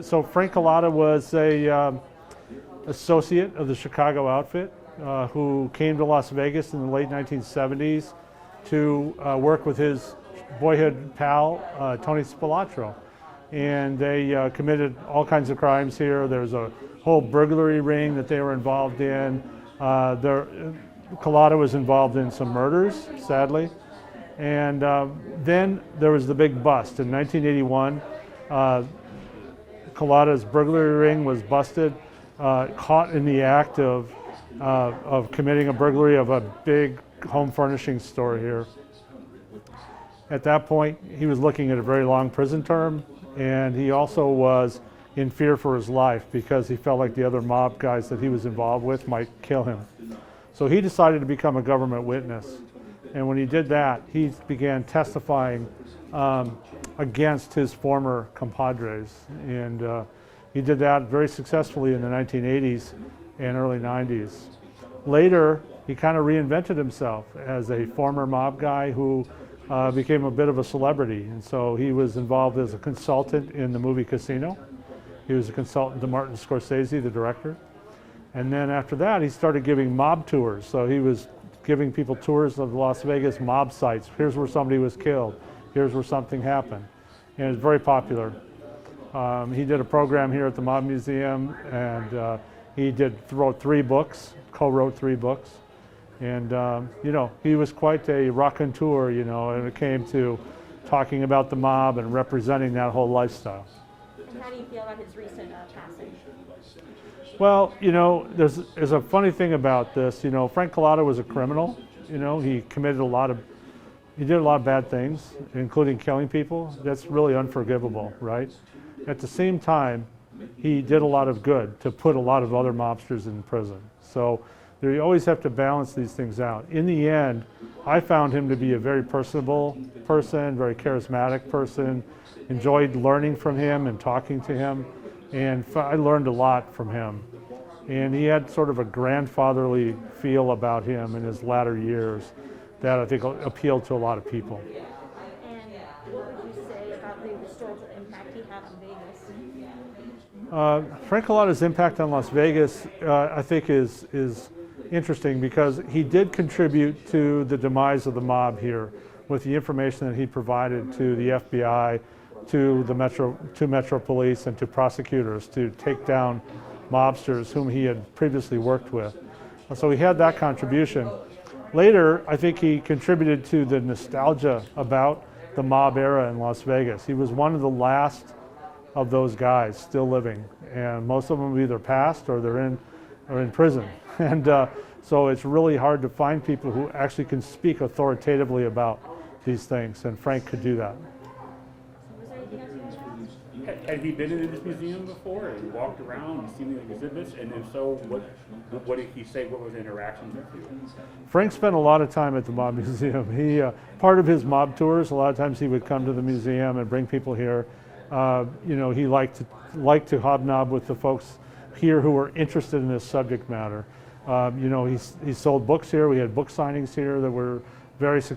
So Frank Cullotta was a associate of the Chicago outfit who came to Las Vegas in the late 1970s to work with his boyhood pal, Tony Spilatro. And they committed all kinds of crimes here. There's a whole burglary ring that they were involved in. Cullotta was involved in some murders, sadly. And then there was the big bust. In 1981, Cullotta's burglary ring was busted, caught in the act of committing a burglary of a big home furnishing store here. At that point, he was looking at a very long prison term, and he also was in fear for his life because he felt like the other mob guys that he was involved with might kill him. So he decided to become a government witness. And when he did that, he began testifying against his former compadres. And he did that very successfully in the 1980s and early 90s. Later, he kind of reinvented himself as a former mob guy who became a bit of a celebrity. And so he was involved as a consultant in the movie Casino. He was a consultant to Martin Scorsese, the director. And then after that, he started giving mob tours. So he was giving people tours of the Las Vegas mob sites. Here's where somebody was killed. Here's where something happened. And it was very popular. He did a program here at the Mob Museum, and he wrote 3 books, co-wrote 3 books. And, you know, he was quite a raconteur, you know, when it came to talking about the mob and representing that whole lifestyle. And how do you feel about his recent passing? Well, you know, there's a funny thing about this. You know, Frank Cullotta was a criminal. You know, he did a lot of bad things, including killing people. That's really unforgivable, right? At the same time, he did a lot of good to put a lot of other mobsters in prison. So you always have to balance these things out. In the end, I found him to be a very personable person, very charismatic person, enjoyed learning from him and talking to him, and I learned a lot from him. And he had sort of a grandfatherly feel about him in his latter years that I think appealed to a lot of people. And what would you say about the historical impact he had on Vegas? Frank Cullotta's impact on Las Vegas, I think, is interesting because he did contribute to the demise of the mob here with the information that he provided to the FBI, to Metro Police, and to prosecutors to take down mobsters whom he had previously worked with. So he had that contribution. Later, I think he contributed to the nostalgia about the mob era in Las Vegas. He was one of the last of those guys still living, and most of them either passed or they're in prison. And so it's really hard to find people who actually can speak authoritatively about these things, and Frank could do that. Was there anything else you wanted to ask? Had he been in this museum before and walked around and seen the exhibits? And if so, what did he say? What was the interactions with you? Frank spent a lot of time at the Mob Museum. He part of his mob tours, a lot of times he would come to the museum and bring people here. You know, he liked to hobnob with the folks here who were interested in this subject matter. You know, he sold books here. We had book signings here that were very successful.